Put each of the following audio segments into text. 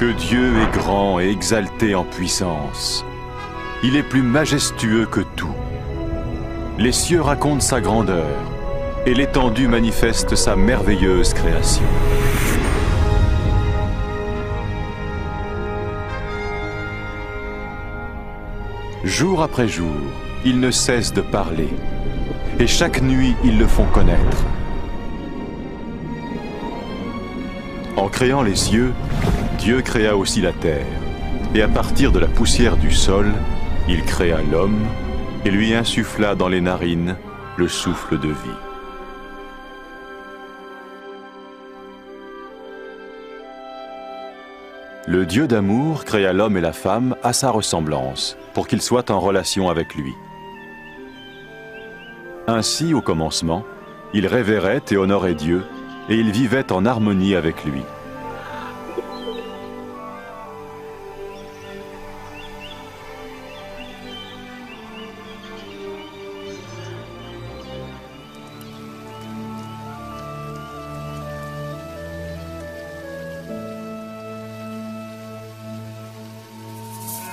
Que Dieu est grand et exalté en puissance. Il est plus majestueux que tout. Les cieux racontent sa grandeur, et l'étendue manifeste sa merveilleuse création. Jour après jour, ils ne cessent de parler, et chaque nuit, ils le font connaître. En créant les cieux, Dieu créa aussi la terre, et à partir de la poussière du sol, il créa l'homme et lui insuffla dans les narines le souffle de vie. Le Dieu d'amour créa l'homme et la femme à sa ressemblance, pour qu'ils soient en relation avec lui. Ainsi, au commencement, il révérait et honorait Dieu, et il vivait en harmonie avec lui.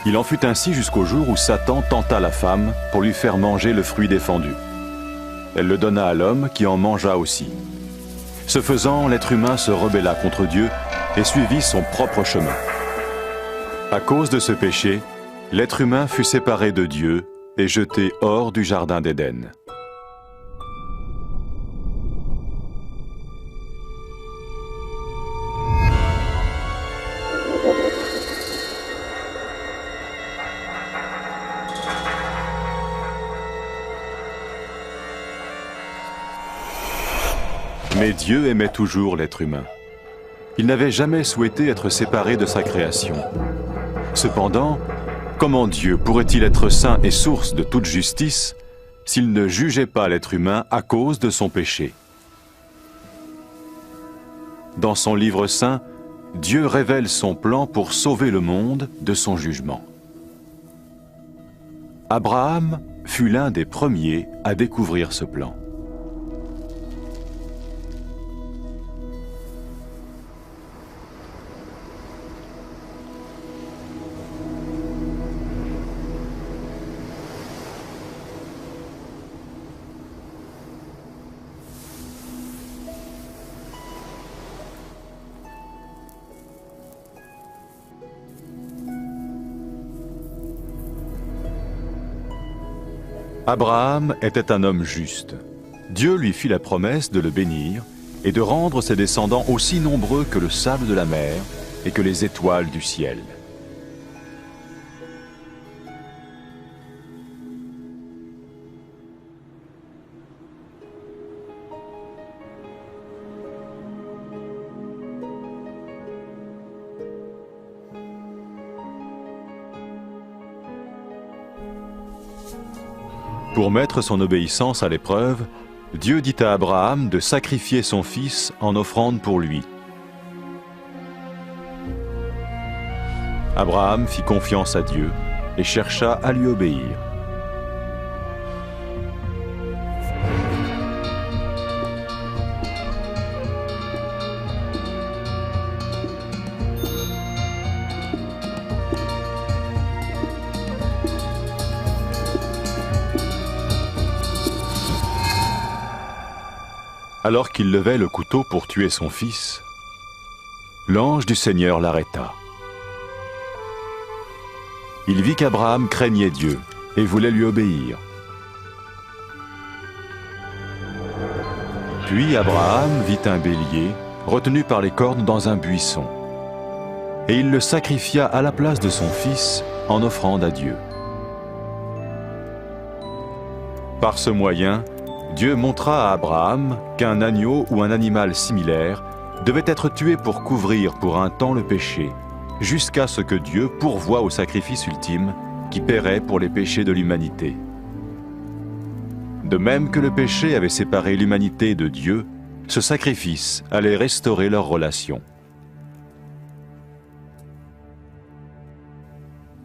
Il en fut ainsi jusqu'au jour où Satan tenta la femme pour lui faire manger le fruit défendu. Elle le donna à l'homme qui en mangea aussi. Ce faisant, l'être humain se rebella contre Dieu et suivit son propre chemin. À cause de ce péché, l'être humain fut séparé de Dieu et jeté hors du jardin d'Éden. Mais Dieu aimait toujours l'être humain. Il n'avait jamais souhaité être séparé de sa création. Cependant, comment Dieu pourrait-il être saint et source de toute justice s'il ne jugeait pas l'être humain à cause de son péché? Dans son livre saint, Dieu révèle son plan pour sauver le monde de son jugement. Abraham fut l'un des premiers à découvrir ce plan. Abraham était un homme juste. Dieu lui fit la promesse de le bénir et de rendre ses descendants aussi nombreux que le sable de la mer et que les étoiles du ciel. Pour mettre son obéissance à l'épreuve, Dieu dit à Abraham de sacrifier son fils en offrande pour lui. Abraham fit confiance à Dieu et chercha à lui obéir. Alors qu'il levait le couteau pour tuer son fils, l'ange du Seigneur l'arrêta. Il vit qu'Abraham craignait Dieu et voulait lui obéir. Puis Abraham vit un bélier retenu par les cornes dans un buisson, et il le sacrifia à la place de son fils en offrande à Dieu. Par ce moyen, Dieu montra à Abraham qu'un agneau ou un animal similaire devait être tué pour couvrir pour un temps le péché, jusqu'à ce que Dieu pourvoie au sacrifice ultime qui paierait pour les péchés de l'humanité. De même que le péché avait séparé l'humanité de Dieu, ce sacrifice allait restaurer leur relation.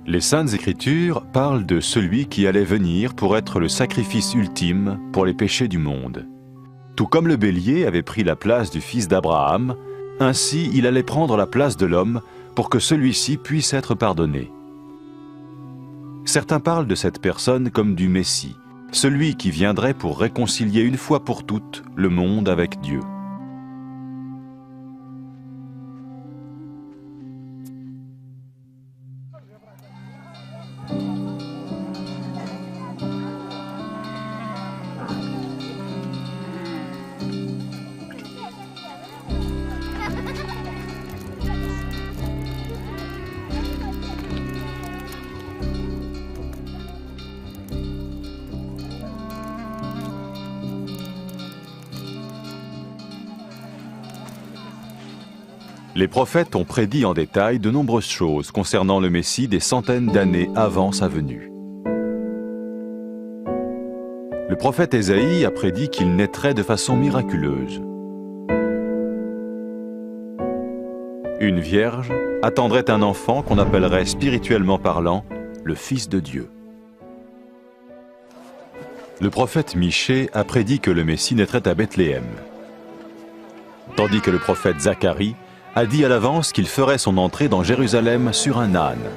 Les Saintes Écritures parlent de celui qui allait venir pour être le sacrifice ultime pour les péchés du monde. Tout comme le bélier avait pris la place du fils d'Abraham, ainsi il allait prendre la place de l'homme pour que celui-ci puisse être pardonné. Certains parlent de cette personne comme du Messie, celui qui viendrait pour réconcilier une fois pour toutes le monde avec Dieu. Les prophètes ont prédit en détail de nombreuses choses concernant le Messie des centaines d'années avant sa venue. Le prophète Ésaïe a prédit qu'il naîtrait de façon miraculeuse. Une vierge attendrait un enfant qu'on appellerait spirituellement parlant le Fils de Dieu. Le prophète Michée a prédit que le Messie naîtrait à Bethléem, tandis que le prophète Zacharie a dit à l'avance qu'il ferait son entrée dans Jérusalem sur un âne,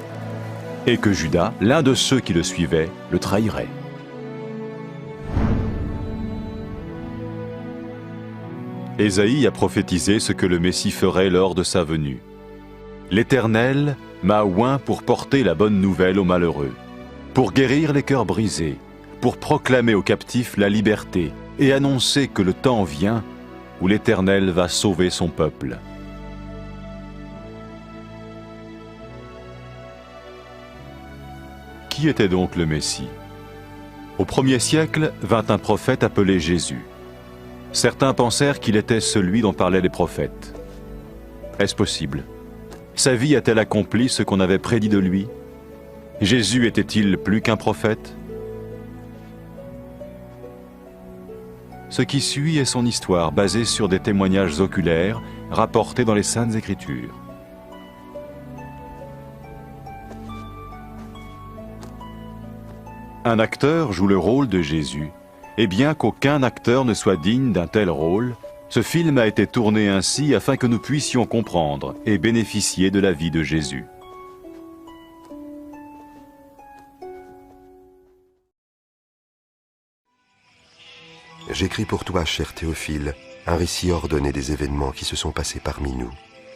et que Judas, l'un de ceux qui le suivaient, le trahirait. Ésaïe a prophétisé ce que le Messie ferait lors de sa venue. « L'Éternel m'a oint pour porter la bonne nouvelle aux malheureux, pour guérir les cœurs brisés, pour proclamer aux captifs la liberté et annoncer que le temps vient où l'Éternel va sauver son peuple. » Qui était donc le Messie? Au 1er siècle vint un prophète appelé Jésus. Certains pensèrent qu'il était celui dont parlaient les prophètes. Est-ce possible? Sa vie a-t-elle accompli ce qu'on avait prédit de lui? Jésus était-il plus qu'un prophète? Ce qui suit est son histoire basée sur des témoignages oculaires rapportés dans les Saintes Écritures. Un acteur joue le rôle de Jésus, et bien qu'aucun acteur ne soit digne d'un tel rôle, ce film a été tourné ainsi afin que nous puissions comprendre et bénéficier de la vie de Jésus. J'écris pour toi, cher Théophile, un récit ordonné des événements qui se sont passés parmi nous.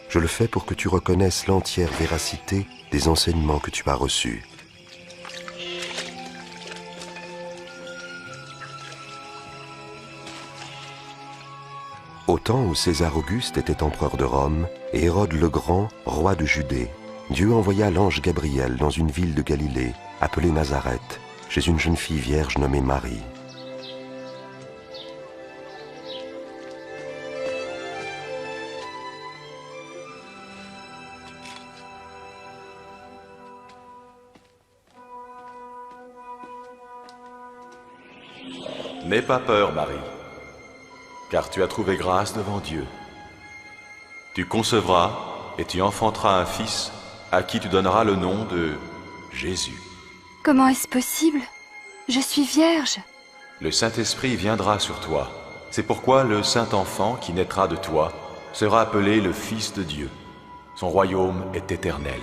Je le fais pour que tu reconnaisses l'entière véracité des enseignements que tu as reçus. Au temps où César Auguste était empereur de Rome et Hérode le Grand, roi de Judée, Dieu envoya l'ange Gabriel dans une ville de Galilée, appelée Nazareth, chez une jeune fille vierge nommée Marie. N'aie pas peur, Marie, car tu as trouvé grâce devant Dieu. Tu concevras et tu enfanteras un fils à qui tu donneras le nom de Jésus. Comment est-ce possible? Je suis vierge. Le Saint-Esprit viendra sur toi. C'est pourquoi le Saint-Enfant qui naîtra de toi sera appelé le Fils de Dieu. Son royaume est éternel.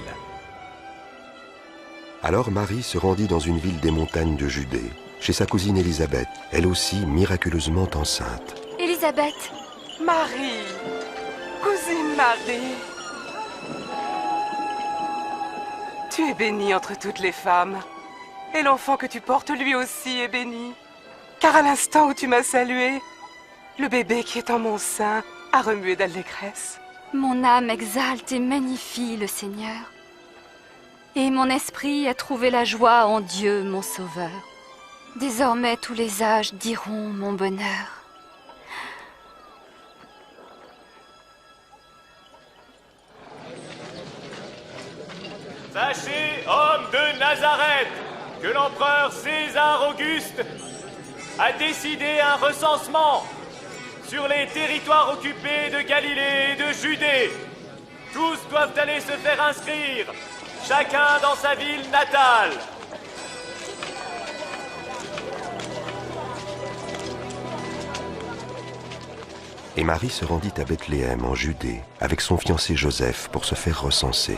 Alors Marie se rendit dans une ville des montagnes de Judée, chez sa cousine Élisabeth, elle aussi miraculeusement enceinte. Élisabeth. Marie, cousine Marie, tu es bénie entre toutes les femmes, et l'enfant que tu portes lui aussi est béni. Car à l'instant où tu m'as salué, le bébé qui est en mon sein a remué d'allégresse. Mon âme exalte et magnifie le Seigneur. Et mon esprit a trouvé la joie en Dieu, mon Sauveur. Désormais, tous les âges diront mon bonheur. Sachez, hommes de Nazareth, que l'empereur César Auguste a décidé un recensement sur les territoires occupés de Galilée et de Judée. Tous doivent aller se faire inscrire, chacun dans sa ville natale. et Marie se rendit à Bethléem en Judée avec son fiancé Joseph pour se faire recenser.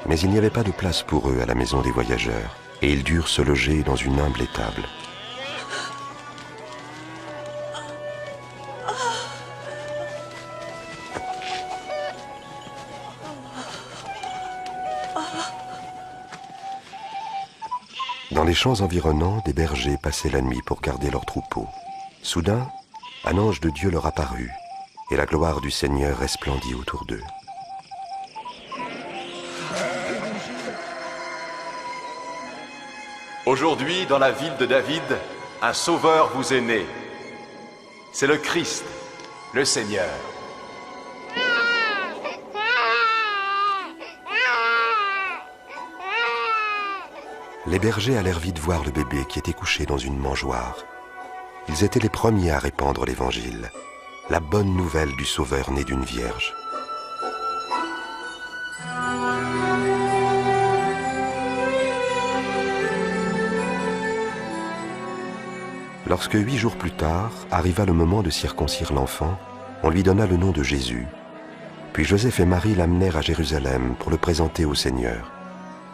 Mais il n'y avait pas de place pour eux à la maison des voyageurs, et ils durent se loger dans une humble étable. Dans les champs environnants, des bergers passaient la nuit pour garder leurs troupeaux. Soudain, un ange de Dieu leur apparut, et la gloire du Seigneur resplendit autour d'eux. Aujourd'hui, dans la ville de David, un sauveur vous est né. C'est le Christ, le Seigneur. Les bergers allèrent vite voir le bébé qui était couché dans une mangeoire. Ils étaient les premiers à répandre l'Évangile, la bonne nouvelle du Sauveur né d'une vierge. Lorsque 8 jours plus tard arriva le moment de circoncire l'enfant, on lui donna le nom de Jésus. Puis Joseph et Marie l'amenèrent à Jérusalem pour le présenter au Seigneur.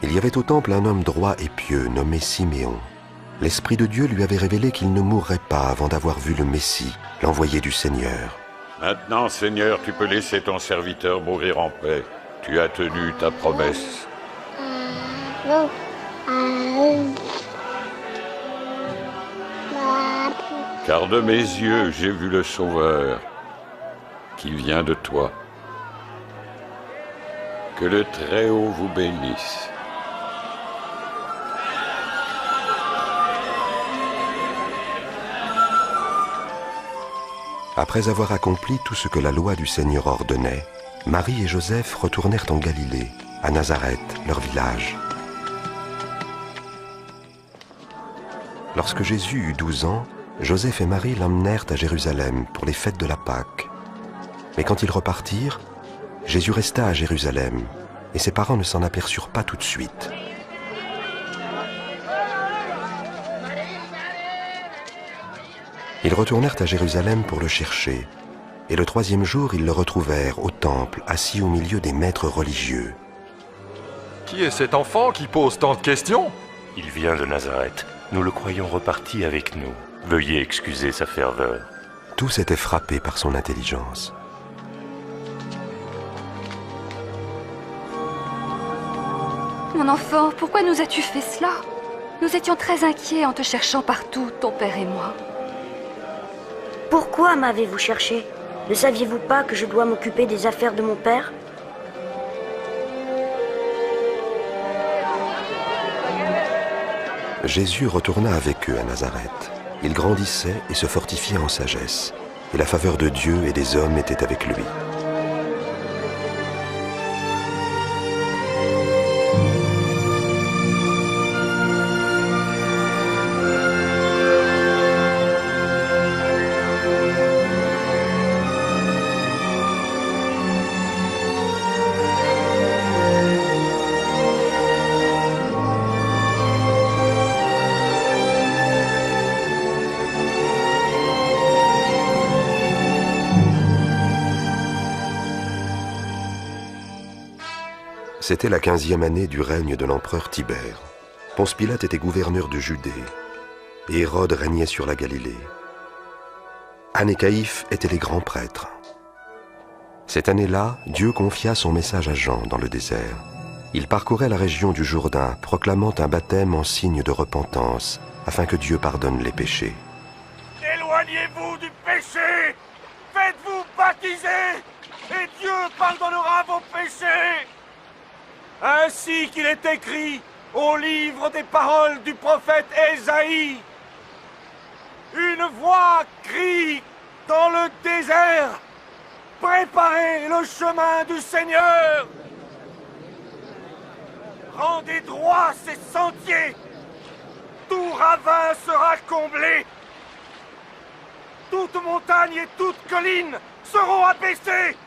Il y avait au temple un homme droit et pieux nommé Siméon. L'Esprit de Dieu lui avait révélé qu'il ne mourrait pas avant d'avoir vu le Messie, l'envoyé du Seigneur. Maintenant, Seigneur, tu peux laisser ton serviteur mourir en paix. Tu as tenu ta promesse. Car de mes yeux, j'ai vu le Sauveur qui vient de toi. Que le Très-Haut vous bénisse. Après avoir accompli tout ce que la loi du Seigneur ordonnait, Marie et Joseph retournèrent en Galilée, à Nazareth, leur village. Lorsque Jésus eut 12 ans, Joseph et Marie l'emmenèrent à Jérusalem pour les fêtes de la Pâque. Mais quand ils repartirent, Jésus resta à Jérusalem, et ses parents ne s'en aperçurent pas tout de suite. Ils retournèrent à Jérusalem pour le chercher, et le 3e jour, ils le retrouvèrent au temple, assis au milieu des maîtres religieux. Qui est cet enfant qui pose tant de questions? Il vient de Nazareth. Nous le croyons reparti avec nous. Veuillez excuser sa ferveur. Tous étaient frappés par son intelligence. Mon enfant, pourquoi nous as-tu fait cela? Nous étions très inquiets en te cherchant partout, ton père et moi. Pourquoi m'avez-vous cherché? Ne saviez-vous pas que je dois m'occuper des affaires de mon père? Jésus retourna avec eux à Nazareth. Il grandissait et se fortifiait en sagesse, et la faveur de Dieu et des hommes était avec lui. C'était la 15e année du règne de l'empereur Tibère. Ponce Pilate était gouverneur de Judée, et Hérode régnait sur la Galilée. Anne et Caïphe étaient les grands prêtres. Cette année-là, Dieu confia son message à Jean dans le désert. Il parcourait la région du Jourdain, proclamant un baptême en signe de repentance, afin que Dieu pardonne les péchés. Éloignez-vous du péché! Faites-vous baptiser! Et Dieu pardonnera vos péchés! Ainsi qu'il est écrit au livre des paroles du prophète Ésaïe. Une voix crie dans le désert. Préparez le chemin du Seigneur. Rendez droit ses sentiers. Tout ravin sera comblé. Toute montagne et toute colline seront abaissées.